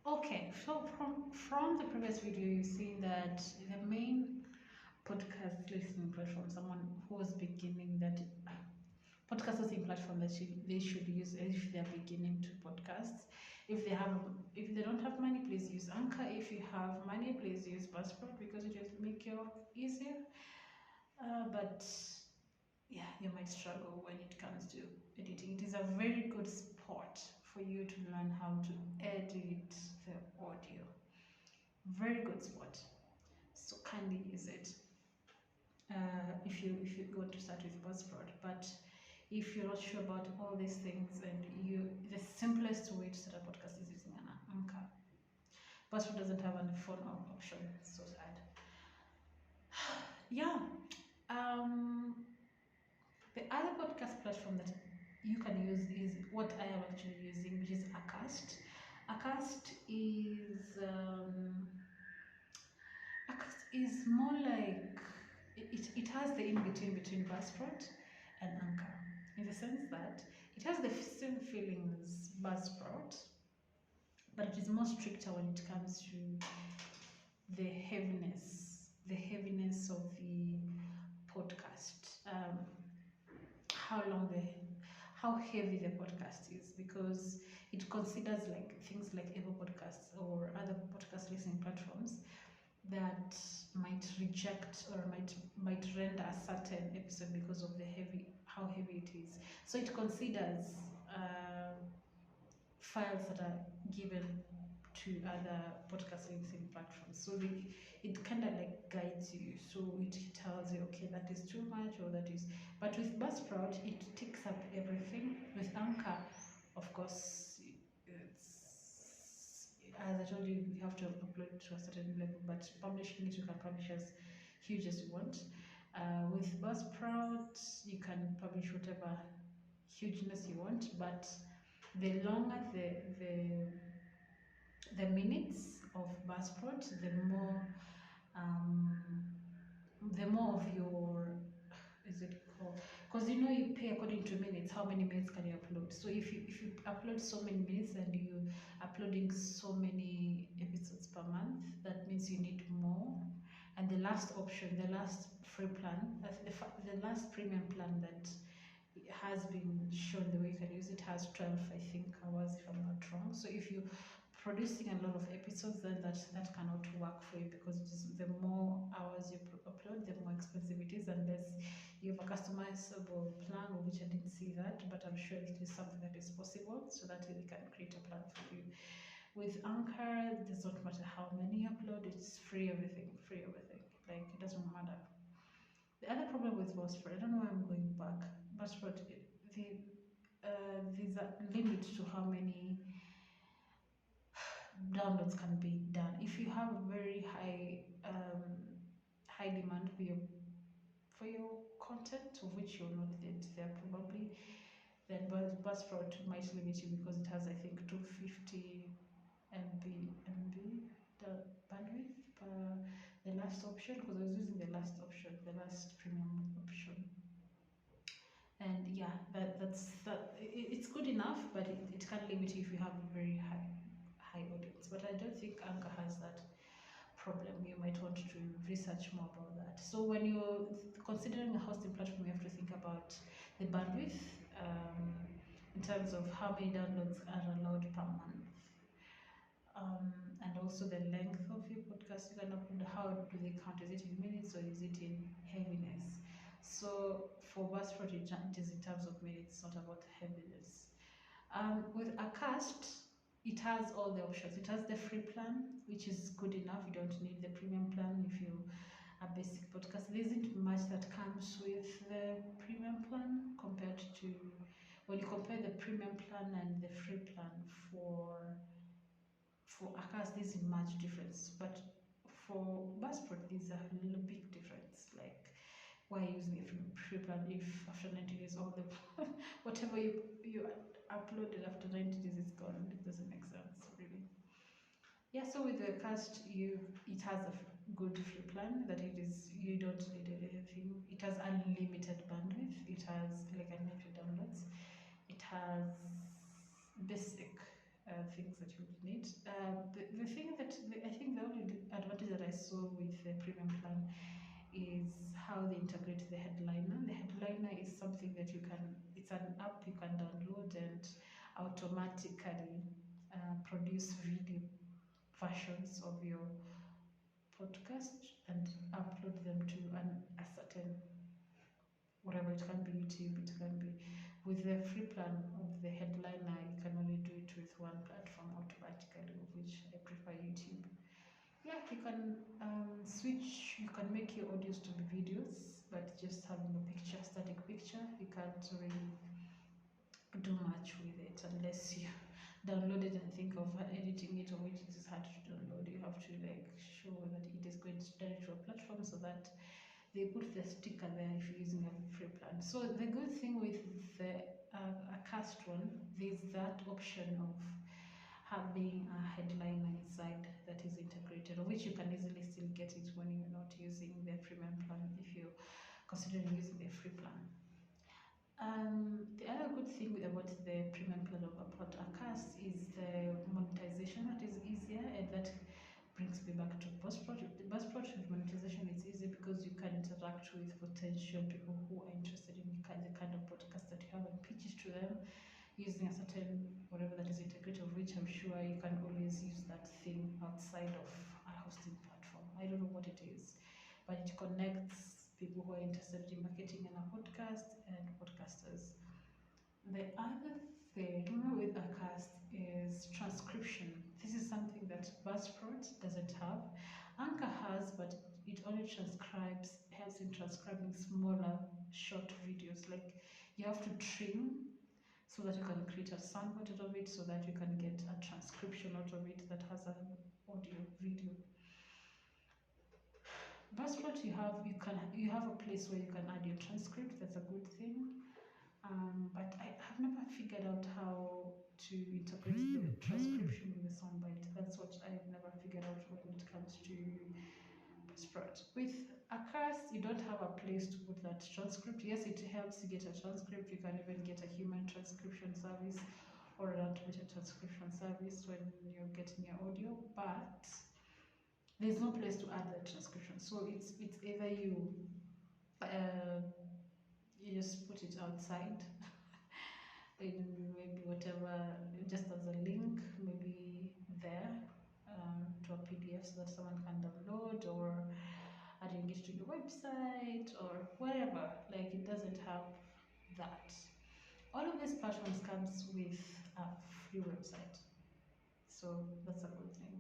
Okay, so from the previous video, you've seen that the main podcast listening platform, someone who was beginning that podcast listening platform that they should use if they're beginning to podcast. If they don't have money, please use Anchor. If you have money, please use Buzzsprout because it will make your work easier. But yeah, you might struggle when it comes to editing. It is a very good spot for you to learn how to edit the audio. Very good spot. So kindly use it. If you go to start with Buzzsprout, but if you're not sure about all these things, and the simplest way to start a podcast is using an Anchor. Buzzsprout doesn't have a phone option, so sad. Yeah. Um, the other podcast platform that you can use is what I am actually using, which is Acast. Acast is more like it has the in between Buzzsprout and Anchor, in the sense that it has the same feelings Buzzsprout, but it is more stricter when it comes to the heaviness of the podcast. How heavy the podcast is, because it considers like things like Apple Podcasts or other podcast listening platforms that might reject or might render a certain episode because of how heavy it is. So it considers files that are given to other podcast listening platforms. So it kind of like guides you. So it tells you, okay, that is too much or that is. But with Buzzsprout, it takes up everything. With Anchor, of course, it's, as I told you, you have to upload to a certain level. But publishing it, you can publish as huge as you want. With Buzzsprout, you can publish whatever hugeness you want, but the longer the minutes of Buzzsprout, the more of your, is it called? Because you pay according to minutes. How many minutes can you upload? So if you upload so many minutes and you uploading so many episodes per month, that means you need more. And the last option, the last free plan, the last premium plan that has been shown the way you can use it has 12, I think, hours, if I'm not wrong. So if you producing a lot of episodes, then that cannot work for you, because it is the more hours you upload, the more expensive it is, unless you have a customizable plan, which I didn't see that, but I'm sure it is something that is possible, so that you can create a plan for you. With Anchor, it does not matter how many you upload, it's free everything, like it doesn't matter. The other problem with Buzzsprout, I don't know why I'm going back. Buzzsprout, there's a limit to how many downloads can be done. If you have very high demand for your content, of which you're not there probably, then Buzzsprout might limit you, because it has, I think, 250 MB the bandwidth per the last option, because I was using the last premium option. And yeah, it's good enough, but it can limit you if you have a very high audience. But I don't think Anchor has that problem. You might want to research more about that. So when you're considering a hosting platform, you have to think about the bandwidth, in terms of how many downloads are allowed per month, and also the length of your podcast you can upload. How do they count? Is it in minutes or is it in heaviness? So for Buzzsprout, it is in terms of minutes, not about heaviness. With Acast, it has all the options. It has the free plan, which is good enough. You don't need the premium plan if you a basic podcast. There isn't much that comes with the premium plan compared to, when you compare the premium plan and the free plan for Acast, there isn't much difference. But for Buzzsprout, there's a little big difference. Like, why using a free plan if after 90 days all the whatever you uploaded after 90 days is gone? It doesn't make sense, really. Yeah, so with the Acast, it has a good free plan that you don't need anything. It has unlimited bandwidth. It has like unlimited downloads. It has basic things that you would need. The thing that I think the only advantage that I saw with the premium plan is how they integrate the headliner. The headliner is something that you can, it's an app you can download and automatically produce video versions of your podcast and upload them to a certain, whatever, it can be YouTube, it can be, with the free plan of the headliner, you can only do it with one platform automatically, of which I prefer YouTube. Yeah, you can switch, you can make your audios to be videos, but just having a picture, static picture, you can't really do much with it unless you download it and think of editing it, or which it is hard to download. You have to like show that it is going direct to a platform, so that they put the sticker there if you're using a free plan. So the good thing with the Acast one, there's that option of having a headliner inside that is integrated, of which you can easily still get it when you're not using the premium plan, if you're considering using the free plan. The other good thing about the premium plan of Acast is the monetization that is easier, and that brings me back to Buzzsprout. The Buzzsprout monetization is easy because you can interact with potential people who are interested in the kind of podcast that you have and pitch it to them using a certain whatever that is integrated, of which I'm sure you can always use that thing outside of a hosting platform. I don't know what it is, but it connects people who are interested in marketing in a podcast and podcasters. The other thing with Acast is transcription. This is something that Buzzsprout doesn't have. Anchor has, but it only transcribes, helps in transcribing smaller, short videos. Like you have to trim so that you can create a soundboard out of it, so that you can get a transcription out of it that has an audio, video. Buzzsprout, you have a place where you can add your transcript. That's a good thing. But I have never figured out how to integrate the transcription with the soundbite. That's what I've never figured out when it comes to Buzzsprout. With Acast, you don't have a place to put that transcript. Yes, it helps you get a transcript. You can even get a human transcription service or an automated transcription service when you're getting your audio, but there's no place to add the transcription. So it's either you you just put it outside in maybe whatever, just as a link, maybe there to a PDF so that someone can download, or adding it to your website or whatever. Like it doesn't have that. All of these platforms comes with a free website, so that's a good thing.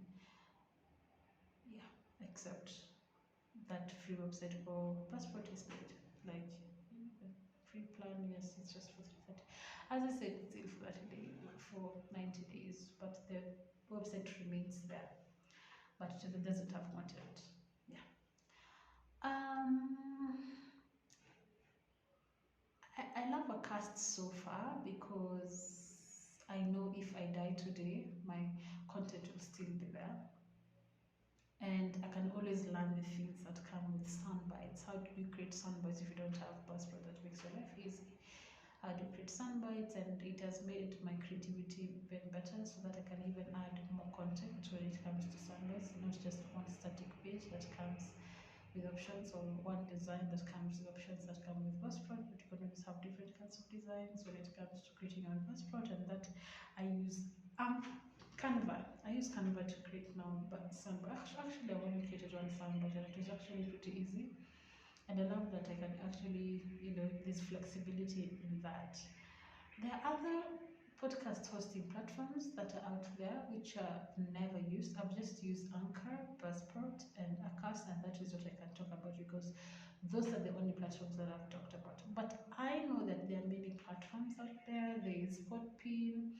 Yeah, except that free website for Buzzsprout is paid. Like free plan, yes, it's just for 330. As I said, it's for 30 days, for 90 days, but the website remains there, but it doesn't have content. Yeah. I love Acast so far because I know if I die today, my content will still be there. And I can always learn the things that come with soundbites. How do you create soundbites if you don't have Buzzsprout that makes your life easy? How do you create soundbites? And it has made my creativity even better, so that I can even add more content when it comes to soundbites, not just one static page that comes with options, or one design that comes with options that come with Buzzsprout, but you can always have different kinds of designs when it comes to creating on Buzzsprout. And that I use Canva. I use Canva to create now, but actually I only created one soundbite, and it was actually pretty easy. And I love that I can actually, there's flexibility in that. There are other podcast hosting platforms that are out there which are never used. I've just used Anchor, Buzzsprout, and Acast, and that is what I can talk about because those are the only platforms that I've talked about. But I know that there are many platforms out there. There is Podbean,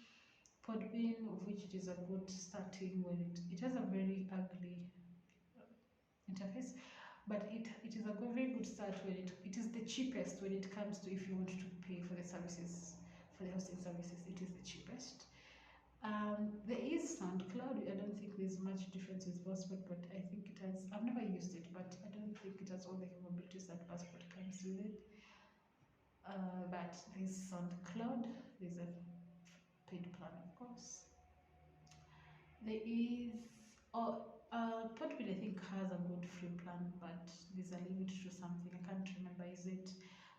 of which it is a good starting when it has a very ugly interface, but it is a very good start when it is the cheapest when it comes to, if you want to pay for the services, for the hosting services, it is the cheapest. There is SoundCloud. I don't think there's much difference with Buzzsprout, but I think it has, I've never used it, but I don't think it has all the capabilities that Buzzsprout comes with it. But there's SoundCloud, there's a paid plan, of course. There is, Podbean I think has a good free plan, but there's a limit to something. I can't remember. Is it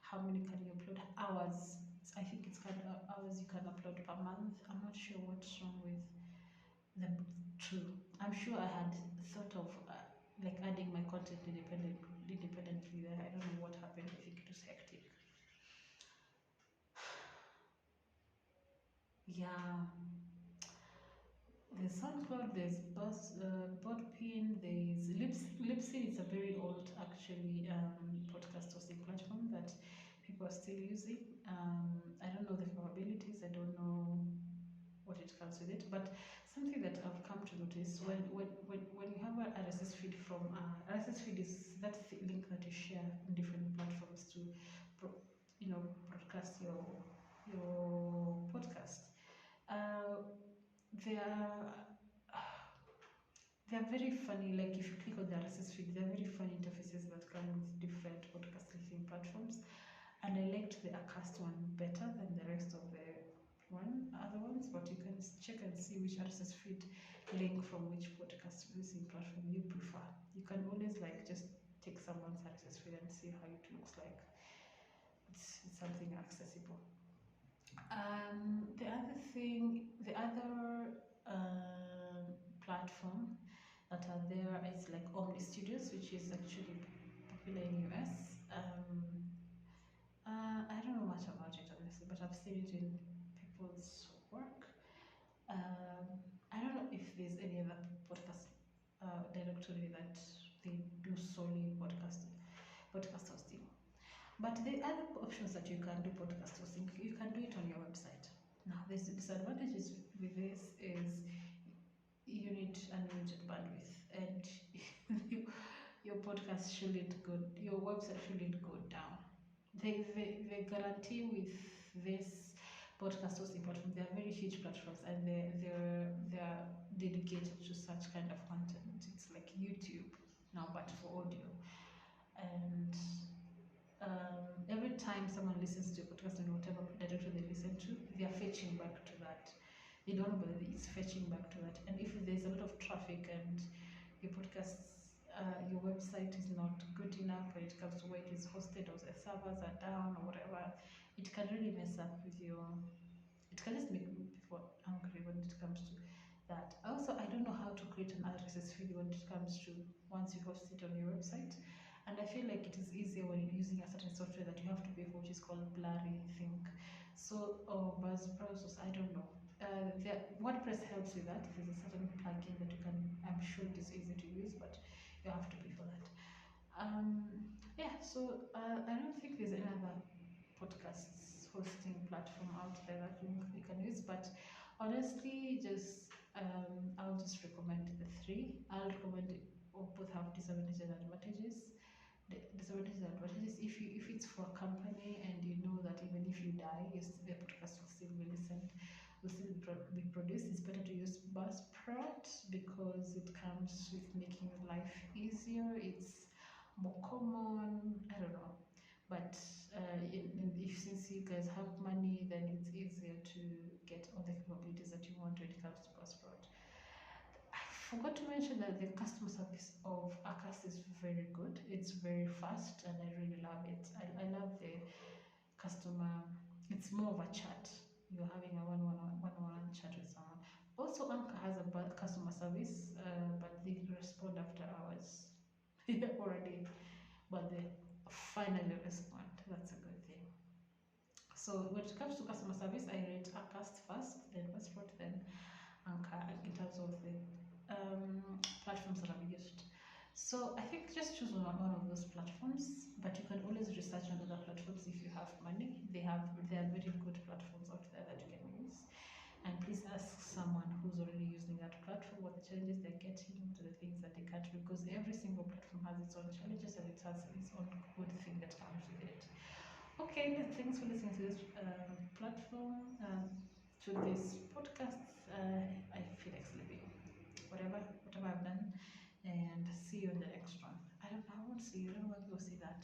how many can you upload? Hours. I think it's kind of hours you can upload per month. I'm not sure what's wrong with the two. I'm sure I had thought of like adding my content independently there. I don't know what happened. I think it was hectic. Yeah. There's SoundCloud, there's Podbean, there's Libsyn. It's a very old, actually, podcast hosting platform that people are still using. I don't know the capabilities. I don't know what it comes with it, but something that I've come to notice when you have an RSS feed from RSS feed is that link that you share on different platforms to, broadcast your podcast. Uh, they are they're very funny. Like if you click on the RSS feed, they're very funny interfaces that come with different podcast listening platforms. And I liked the Acast one better than the rest of the other ones. But you can check and see which RSS feed link from which podcast listening platform you prefer. You can always like just take someone's RSS feed and see how it looks like. It's something accessible. The other platform that are there is like Omni Studios, which is actually popular in US. I don't know much about it honestly, but I've seen it in people's work. I don't know if there's any other podcast directory that they do solely podcast hosting. But the other options that you can do podcast hosting, you can do it on your website. Now, the disadvantages with this is you need unlimited bandwidth, and your podcast shouldn't go, your website shouldn't go down. The guarantee with this podcast hosting platform, they are very huge platforms, and they're dedicated to such kind of content. It's like YouTube now, but for audio, and every time someone listens to a podcast and whatever directory they listen to, they are fetching back to that. They don't know, but it's fetching back to that. And if there's a lot of traffic and your podcasts, your website is not good enough when it comes to where it is hosted, or the servers are down or whatever, it can really mess up with your. It can just make people angry when it comes to that. Also, I don't know how to create an RSS feed when it comes to once you host it on your website. And I feel like it is easier when you're using a certain software that you have to pay for, which is called Blurry, I think. So, or Buzzsprout, I don't know. WordPress helps with that. There's a certain plugin that you can, I'm sure it is easy to use, but you have to pay for that. Yeah, so I don't think there's another podcast hosting platform out there that you can use, but honestly, I'll just recommend the three. I'll recommend it, or both have disadvantages and advantages. The disadvantages and advantages, if it's for a company and you know that even if you die, the podcast will still be listened, will still be produced, it's better to use Buzzsprout because it comes with making life easier. It's more common. I don't know, but since you guys have money, then it's easier to get all the capabilities that you want when it comes to Buzzsprout. I forgot to mention that the customer service of Acast is very good. It's very fast, and I really love it. I love the customer. It's more of a chat. You're having a one-on-one chat with someone. Also, Anchor has a bad customer service, but they respond after hours already. But they finally respond. That's a good thing. So when it comes to customer service, I rate Acast first, then Buzzsprout, then Anchor in terms of the platforms that I've used. So I think just choose one of those platforms, but you can always research on other platforms if you have money. There are very good platforms out there that you can use. And please ask someone who's already using that platform what the challenges they're getting, what are the things that they can't do, because every single platform has its own challenges and it has its own good thing that comes with it. Okay, thanks for listening to this platform, to this podcast. I feel like sleeping. Whatever I've done, and see you in the next one. I won't see you. I don't want to go see that.